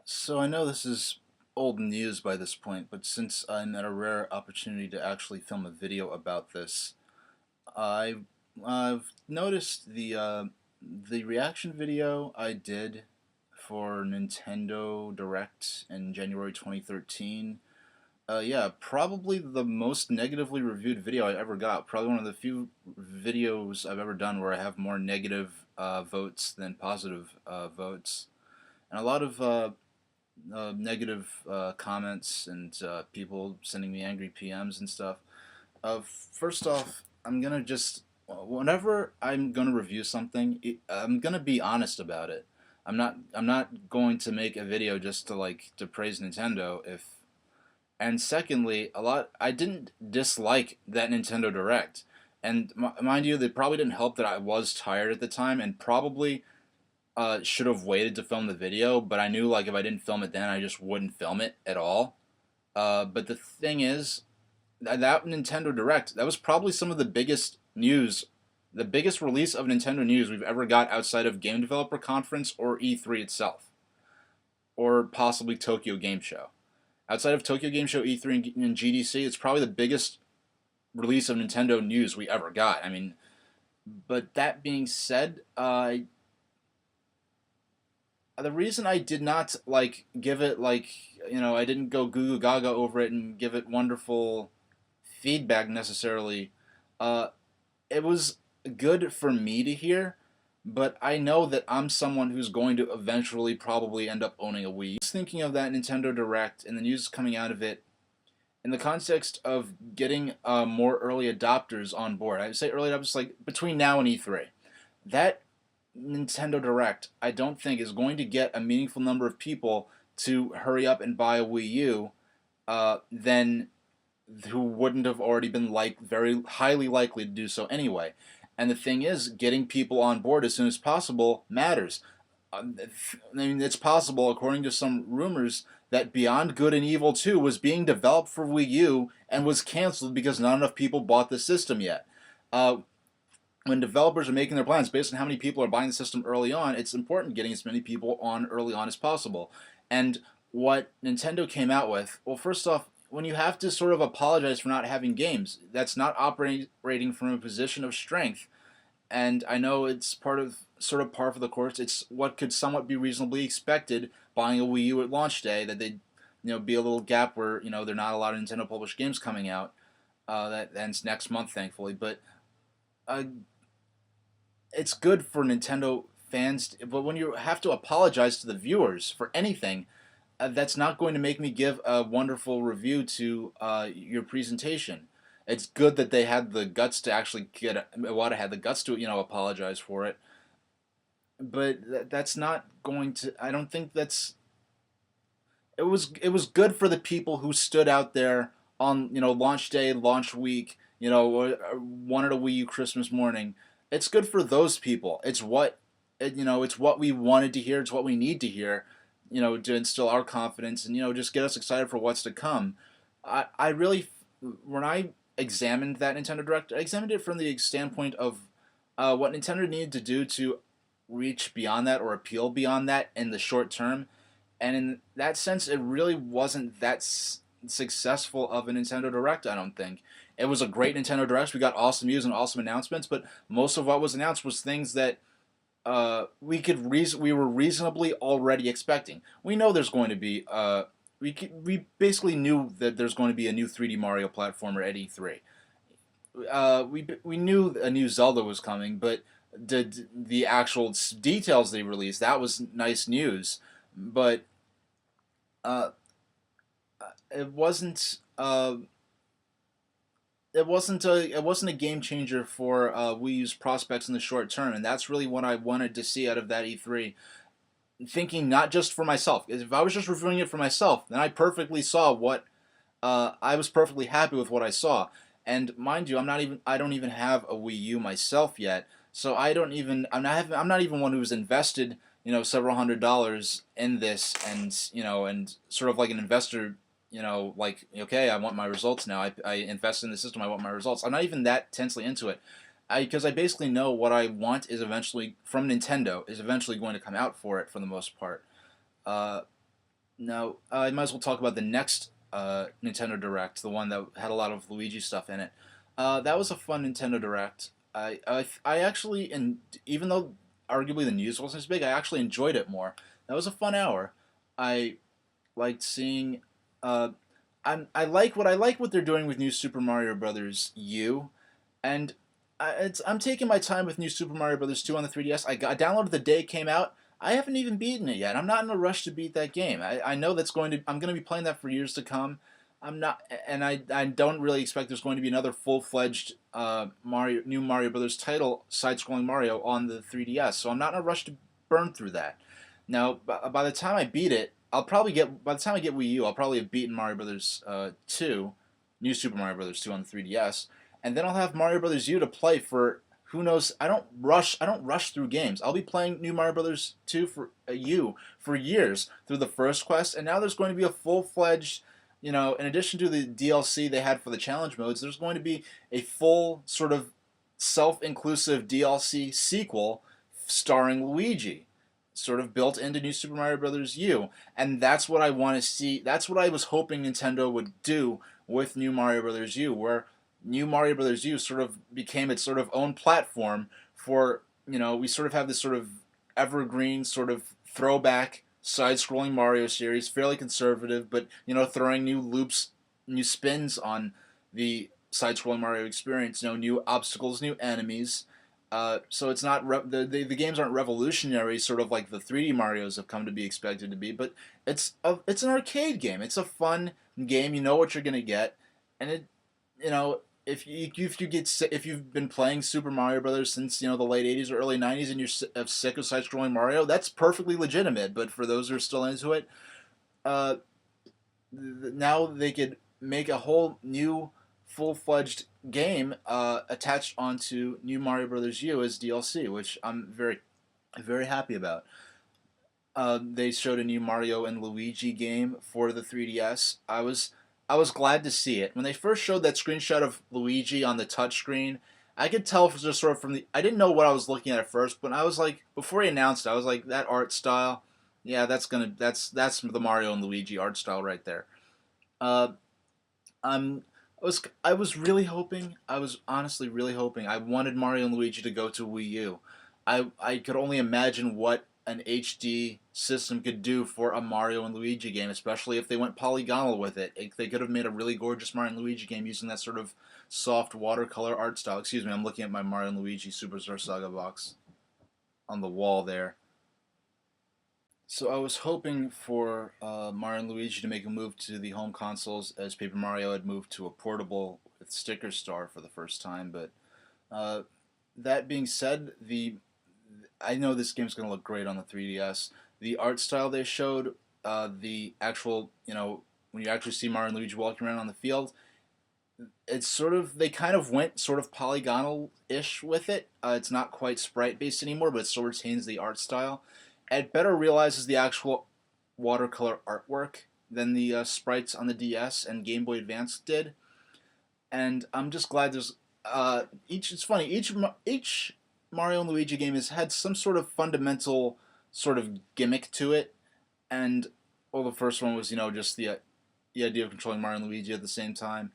So I know this is old news by this point, but since I'm at a rare opportunity to actually film a video about this, I I've noticed the reaction video I did for Nintendo Direct in January 2013. Yeah, probably the most negatively reviewed video I ever got. Probably one of the few videos I've ever done where I have more negative votes than positive votes, and a lot of negative comments and people sending me angry PMs and stuff. First off, I'm gonna just whenever I'm gonna review something, I'm gonna be honest about it. I'm not going to make a video just to praise Nintendo. If and secondly, I didn't dislike that Nintendo Direct, and mind you, it probably didn't help that I was tired at the time, and probably should have waited to film the video, but I knew like if I didn't film it then, I just wouldn't film it at all. But the thing is, that Nintendo Direct, that was probably some of the biggest news, the biggest release of Nintendo news we've ever got outside of Game Developer Conference or E3 itself, or possibly Tokyo Game Show. Outside of Tokyo Game Show, E3, and GDC, it's probably the biggest release of Nintendo news we ever got. I mean, but that being said, the reason I did not give it I didn't go goo goo gaga over it and give it wonderful feedback necessarily. Uh, it was good for me to hear, but I know that I'm someone who's going to eventually probably end up owning a Wii. I was thinking of that Nintendo Direct and the news coming out of it in the context of getting more early adopters on board. I would say early adopters like between now and E3. That Nintendo Direct, I don't think is going to get a meaningful number of people to hurry up and buy a Wii U, than who wouldn't have already been very highly likely to do so anyway. And the thing is, getting people on board as soon as possible matters. I mean, it's possible, according to some rumors, that Beyond Good and Evil 2 was being developed for Wii U and was canceled because not enough people bought the system yet. Uh, when developers are making their plans based on how many people are buying the system early on, it's important getting as many people on early on as possible. And what Nintendo came out with, well, first off, when you have to sort of apologize for not having games, that's not operating from a position of strength. And I know it's part of sort of par for the course. It's what could somewhat be reasonably expected buying a Wii U at launch day, that they'd be a little gap where there are not a lot of Nintendo published games coming out. That ends next month, thankfully. But uh, it's good for Nintendo fans, but when you have to apologize to the viewers for anything, that's not going to make me give a wonderful review to your presentation. It's good that they had the guts to actually Iwata had the guts to apologize for it, but that's not going to. I don't think that's. It was good for the people who stood out there on launch day, launch week, or wanted a Wii U Christmas morning. It's good for those people. It's what we wanted to hear. It's what we need to hear, to instill our confidence and just get us excited for what's to come. I really, when I examined that Nintendo Direct, I examined it from the standpoint of what Nintendo needed to do to reach beyond that or appeal beyond that in the short term. And in that sense, it really wasn't that successful of a Nintendo Direct, I don't think. It was a great Nintendo Direct. We got awesome news and awesome announcements, but most of what was announced was things that we were reasonably already expecting. We know there's going to be we basically knew that there's going to be a new 3D Mario platformer at E3. We knew a new Zelda was coming, but the actual details they released, that was nice news. But uh, it wasn't. It wasn't a game changer for Wii U's prospects in the short term, and that's really what I wanted to see out of that E3. Thinking not just for myself. If I was just reviewing it for myself, then I perfectly saw what I was perfectly happy with what I saw. And mind you, I don't even have a Wii U myself yet, so I'm not even one who's invested several $100s in this, and sort of like an investor, like, okay, I want my results now. I invest in the system. I want my results. I'm not even that tensely into it, because I basically know what I want is eventually from Nintendo is eventually going to come out for it for the most part. Uh, Now, I might as well talk about the next Nintendo Direct, the one that had a lot of Luigi stuff in it. That was a fun Nintendo Direct. I actually, and even though arguably the news wasn't as big, I actually enjoyed it more. That was a fun hour. I liked seeing. Uh, I like what they're doing with New Super Mario Brothers U, and I'm taking my time with New Super Mario Brothers 2 on the 3DS. I downloaded the day it came out. I haven't even beaten it yet. I'm not in a rush to beat that game. I know that's going to I'm going to be playing that for years to come. I'm not, and I don't really expect there's going to be another full fledged new Mario Brothers title, side scrolling Mario on the 3DS. So I'm not in a rush to burn through that. Now, by the time I beat it, by the time I get Wii U, I'll probably have beaten Mario Brothers 2, New Super Mario Brothers 2 on the 3DS, and then I'll have Mario Brothers U to play for who knows. I don't rush through games. I'll be playing New Mario Brothers 2 for U for years through the first quest, and now there's going to be a full fledged. In addition to the DLC they had for the challenge modes, there's going to be a full sort of self-inclusive DLC sequel starring Luigi, sort of built into New Super Mario Brothers U, and that's what I want to see. That's what I was hoping Nintendo would do with New Mario Brothers U, where New Mario Brothers U sort of became its sort of own platform for, we sort of have this sort of evergreen sort of throwback side-scrolling Mario series, fairly conservative, but throwing new loops, new spins on the side-scrolling Mario experience. New obstacles, new enemies. So it's not the games aren't revolutionary, sort of like the 3D Mario's have come to be expected to be, but it's an arcade game. It's a fun game. You know what you're gonna get, and you know if you've been playing Super Mario Brothers since the late '80s or early '90s and you're sick of side-scrolling Mario, that's perfectly legitimate. But for those who are still into it, uh, now they could make a whole new full-fledged game attached onto New Mario Brothers U as DLC, which I'm very happy about. They showed a new Mario and Luigi game for the 3DS. I was glad to see it. When they first showed that screenshot of Luigi on the touchscreen, I could tell just sort of from the. I didn't know what I was looking at first, but I was like, before he announced it, I was like, that art style, yeah, that's the Mario and Luigi art style right there. Uh, I'm I was really hoping. I was honestly really hoping. I wanted Mario and Luigi to go to Wii U. I could only imagine what an HD system could do for a Mario and Luigi game, especially if they went polygonal with it. They could have made a really gorgeous Mario and Luigi game using that sort of soft watercolor art style. Excuse me, I'm looking at my Mario and Luigi Superstar Saga box on the wall there. So I was hoping for Mario and Luigi to make a move to the home consoles as Paper Mario had moved to a portable with Sticker Star for the first time. But uh, that being said, the I know this game's going to look great on the 3DS. The art style they showed, the actual, when you actually see Mario and Luigi walking around on the field, it's sort of they kind of went sort of polygonal ish with it. It's not quite sprite based anymore, but it still retains the art style. It better realizes the actual watercolor artwork than the sprites on the DS and Game Boy Advance did. And I'm just glad there's each. It's funny each Mario and Luigi game has had some sort of fundamental sort of gimmick to it. And well, the first one was just the idea of controlling Mario and Luigi at the same time.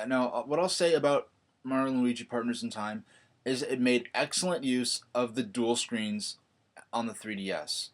Now, what I'll say about Mario and Luigi Partners in Time is it made excellent use of the dual screens on the 3DS.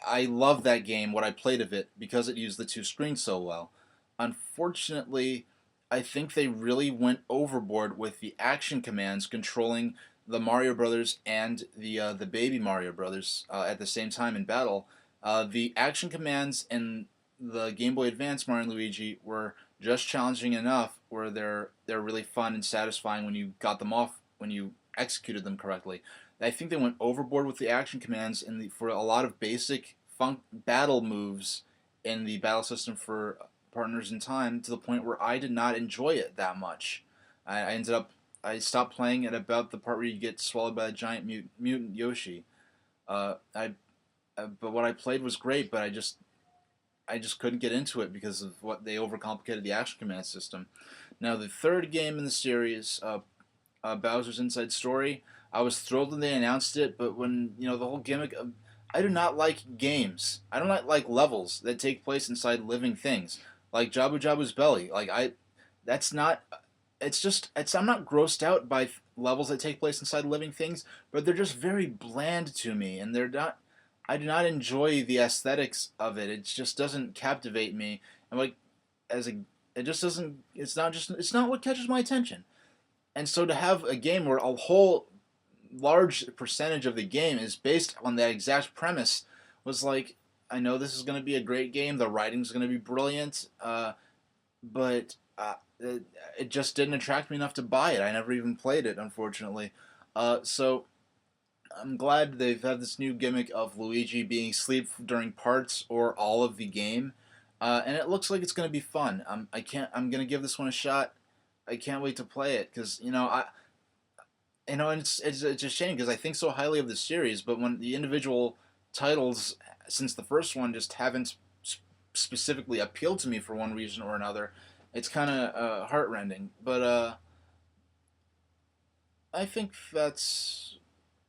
I love that game, what I played of it, because it used the two screens so well. Unfortunately, I think they really went overboard with the action commands controlling the Mario Brothers and the Baby Mario Brothers at the same time in battle. The action commands in the Game Boy Advance Mario and Luigi were just challenging enough where they're really fun and satisfying when you got them off when you executed them correctly. I think they went overboard with the action commands for a lot of basic battle moves in the battle system for Partners in Time to the point where I did not enjoy it that much. I ended up I stopped playing at about the part where you get swallowed by a giant mutant Yoshi. I but what I played was great, but I just couldn't get into it because of what they overcomplicated the action command system. Now the third game in the series, Bowser's Inside Story, I was thrilled when they announced it, but when the whole gimmick of I do not like games. I do not like levels that take place inside living things, like Jabu Jabu's belly. That's not. It's just. It's. I'm not grossed out by levels that take place inside living things, but they're just very bland to me, and they're not. I do not enjoy the aesthetics of it. It just doesn't captivate me, and like as a. It just doesn't. It's not just. It's not what catches my attention. And so to have a game where a whole large percentage of the game is based on that exact premise was like, I know this is going to be a great game. The writing's going to be brilliant, but it just didn't attract me enough to buy it. I never even played it, unfortunately. So I'm glad they've had this new gimmick of Luigi being asleep during parts or all of the game, and it looks like it's going to be fun. I can't. I'm going to give this one a shot. I can't wait to play it because and it's a shame because I think so highly of the series, but when the individual titles since the first one just haven't specifically appealed to me for one reason or another, it's kind of heartrending. But I think that's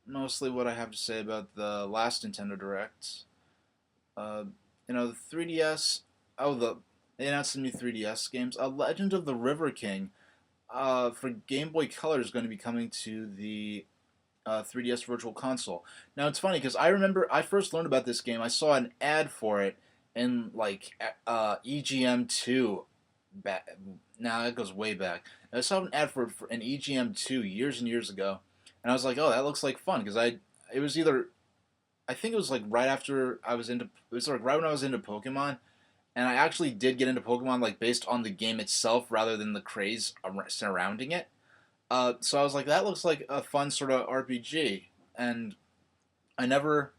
mostly what I have to say about the last Nintendo Direct. Uh, the 3DS. Oh, they announced some new 3DS games. Legend of the River King. For Game Boy Color is going to be coming to the 3DS Virtual Console. Now it's funny because I remember I first learned about this game. I saw an ad for it in like EGM2. Back now that goes way back. I saw an ad for an EGM2 years and years ago, and I was like, oh, that looks like fun because it was either I think it was like right after I was into it was like right when I was into Pokemon, and I actually did get into Pokemon like based on the game itself rather than the craze surrounding it. So I was like, that looks like a fun sort of RPG, and I never.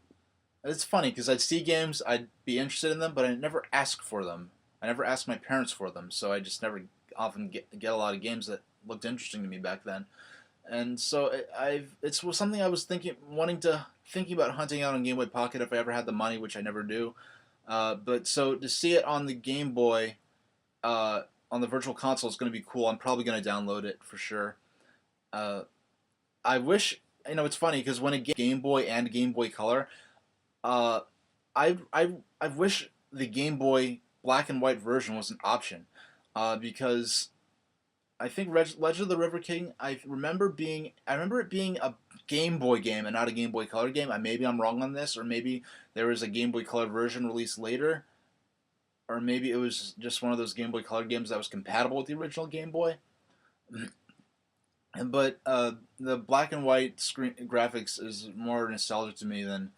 It's funny because I'd see games, I'd be interested in them, but I never ask for them. I never asked my parents for them, so I just never often get a lot of games that looked interesting to me back then. And so it's was something I was thinking about hunting out on Game Boy Pocket if I ever had the money, which I never do. But so to see it on the Game Boy, on the Virtual Console is going to be cool. I'm probably going to download it for sure. Uh, I wish it's funny because when a Game Boy and Game Boy Color, uh, I wish the Game Boy Black and White version was an option, because I think Legend of the River King. I remember it being a Game Boy game and not a Game Boy Color game. Maybe I'm wrong on this, or maybe there was a Game Boy Color version released later, or maybe it was just one of those Game Boy Color games that was compatible with the original Game Boy. But the black and white screen graphics is more nostalgic to me than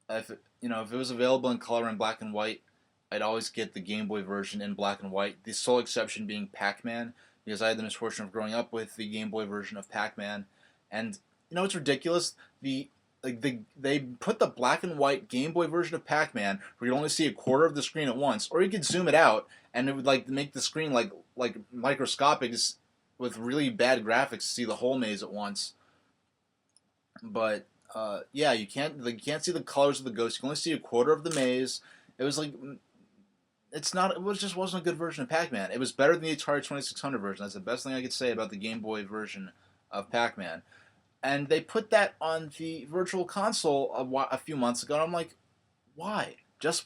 if it was available in color and black and white. I'd always get the Game Boy version in black and white. The sole exception being Pac-Man, because I had the misfortune of growing up with the Game Boy version of Pac-Man, and it's ridiculous. They put the black and white Game Boy version of Pac-Man where you only see a quarter of the screen at once, or you could zoom it out and it would like make the screen like microscopic with really bad graphics to see the whole maze at once. But yeah, you can't see the colors of the ghost. You can only see a quarter of the maze. It was like just wasn't a good version of Pac-Man. It was better than the Atari 2600 version. That's the best thing I could say about the Game Boy version of Pac-Man. And they put that on the Virtual Console a few months ago, and I'm like, why? Just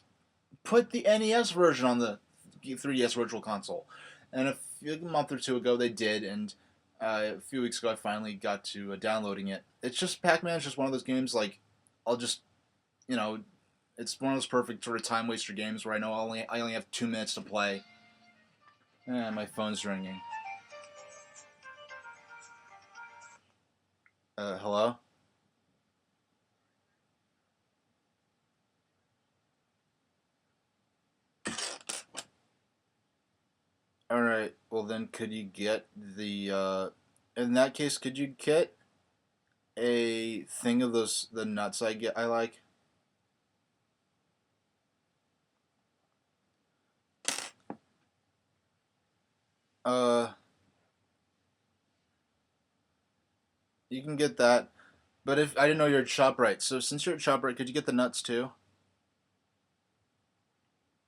put the NES version on the 3DS Virtual Console. And a month or two ago they did, and a few weeks ago I finally got to downloading it. It's just Pac-Man is just one of those games like I'll just you know it's one of those perfect sort of time waster games where I know I only have 2 minutes to play. My phone's ringing. Hello. All right. Well then, could you get the? In that case, could you get a thing of the nuts I like? Uh, you can get that. But if I didn't know you're at ShopRite, so since you're at ShopRite, could you get the nuts too?